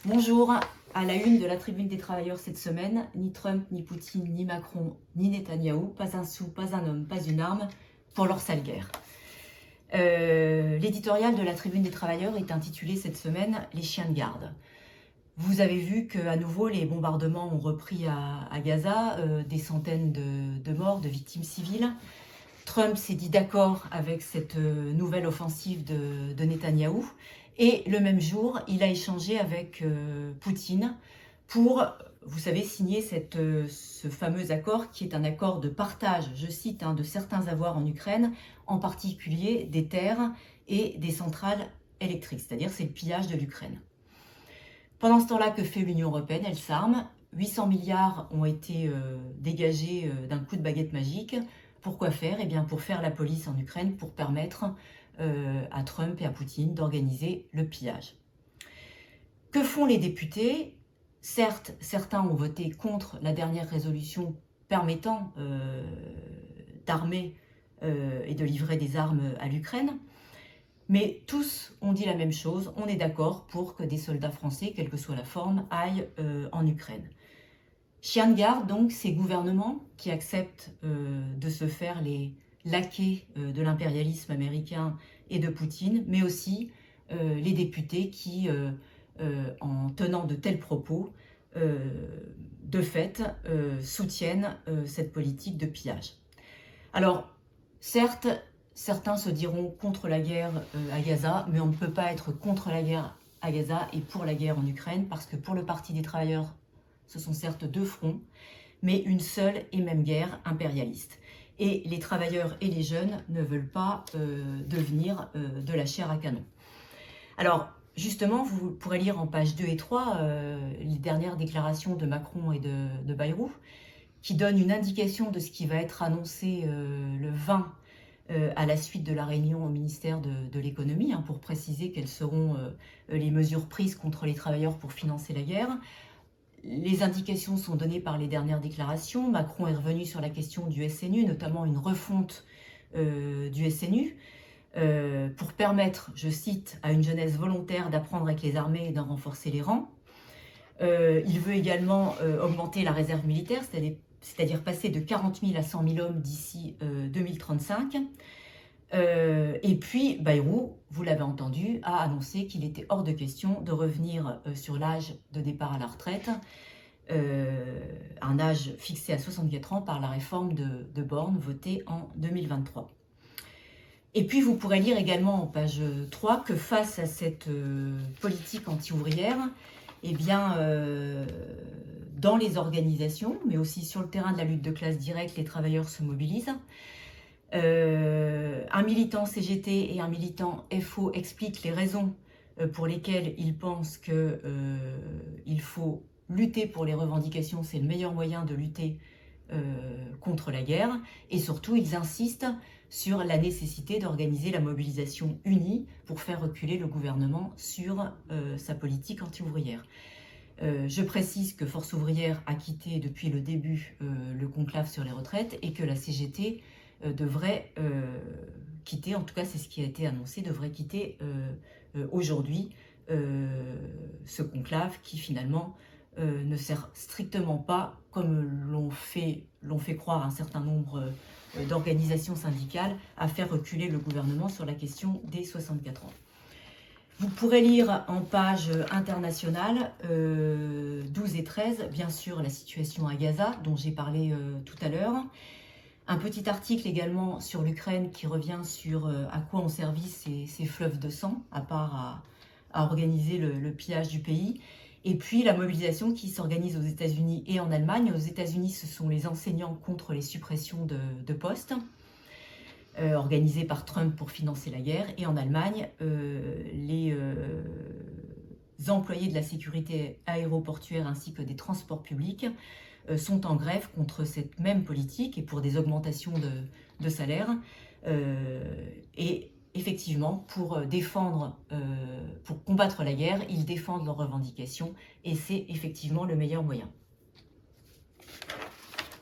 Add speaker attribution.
Speaker 1: Bonjour, à la une de la Tribune des Travailleurs cette semaine, ni Trump, ni Poutine, ni Macron, ni Netanyahou, pas un sou, pas un homme, pas une arme pour leur sale guerre. L'éditorial de la Tribune des Travailleurs est intitulé cette semaine « Les chiens de garde ». Vous avez vu qu'à nouveau les bombardements ont repris à Gaza, des centaines de morts, de victimes civiles. Trump s'est dit d'accord avec cette nouvelle offensive de Netanyahou. Et le même jour, il a échangé avec Poutine pour, vous savez, signer ce fameux accord qui est un accord de partage, je cite, de certains avoirs en Ukraine, en particulier des terres et des centrales électriques, c'est-à-dire c'est le pillage de l'Ukraine. Pendant ce temps-là, que fait l'Union européenne? Elle s'arme. 800 milliards ont été dégagés d'un coup de baguette magique. Pourquoi faire? Eh bien, pour faire la police en Ukraine, pour permettre à Trump et à Poutine d'organiser le pillage. Que font les députés? Certes, certains ont voté contre la dernière résolution permettant d'armer et de livrer des armes à l'Ukraine, mais tous ont dit la même chose, on est d'accord pour que des soldats français, quelle que soit la forme, aillent en Ukraine. Chien de garde, donc, ces gouvernements qui acceptent de se faire les laquais de l'impérialisme américain et de Poutine, mais aussi les députés qui, en tenant de tels propos, de fait, soutiennent cette politique de pillage. Alors, certes, certains se diront contre la guerre à Gaza, mais on ne peut pas être contre la guerre à Gaza et pour la guerre en Ukraine, parce que pour le Parti des travailleurs, ce sont certes deux fronts, mais une seule et même guerre impérialiste. Et les travailleurs et les jeunes ne veulent pas devenir de la chair à canon. Alors, justement, vous pourrez lire en pages 2 et 3 les dernières déclarations de Macron et de Bayrou, qui donnent une indication de ce qui va être annoncé le 20 à la suite de la réunion au ministère de l'économie, pour préciser quelles seront les mesures prises contre les travailleurs pour financer la guerre. Les indications sont données par les dernières déclarations. Macron est revenu sur la question du SNU, notamment une refonte du SNU, pour permettre, je cite, à une jeunesse volontaire d'apprendre avec les armées et d'en renforcer les rangs. Il veut également augmenter la réserve militaire, c'est-à-dire passer de 40 000 à 100 000 hommes d'ici 2035. Et puis, Bayrou, vous l'avez entendu, a annoncé qu'il était hors de question de revenir sur l'âge de départ à la retraite, un âge fixé à 64 ans par la réforme de Borne votée en 2023. Et puis, vous pourrez lire également en page 3 que face à cette politique anti-ouvrière, eh bien, dans les organisations, mais aussi sur le terrain de la lutte de classe directe, les travailleurs se mobilisent. Un militant CGT et un militant FO expliquent les raisons pour lesquelles ils pensent qu'il faut lutter pour les revendications, c'est le meilleur moyen de lutter contre la guerre. Et surtout, ils insistent sur la nécessité d'organiser la mobilisation unie pour faire reculer le gouvernement sur sa politique anti-ouvrière. Je précise que Force ouvrière a quitté depuis le début le conclave sur les retraites et que la CGT devrait quitter, en tout cas c'est ce qui a été annoncé, devrait quitter aujourd'hui ce conclave qui finalement ne sert strictement pas, comme l'ont fait croire un certain nombre d'organisations syndicales, à faire reculer le gouvernement sur la question des 64 ans. Vous pourrez lire en page internationale 12 et 13, bien sûr, la situation à Gaza, dont j'ai parlé tout à l'heure. Un petit article également sur l'Ukraine qui revient sur à quoi ont servi ces fleuves de sang, à part à organiser le pillage du pays. Et puis la mobilisation qui s'organise aux États-Unis et en Allemagne. Aux États-Unis, ce sont les enseignants contre les suppressions de postes, organisées par Trump pour financer la guerre. Et en Allemagne, les employés de la sécurité aéroportuaire ainsi que des transports publics sont en grève contre cette même politique et pour des augmentations de salaire. Et effectivement, pour combattre la guerre, ils défendent leurs revendications et c'est effectivement le meilleur moyen.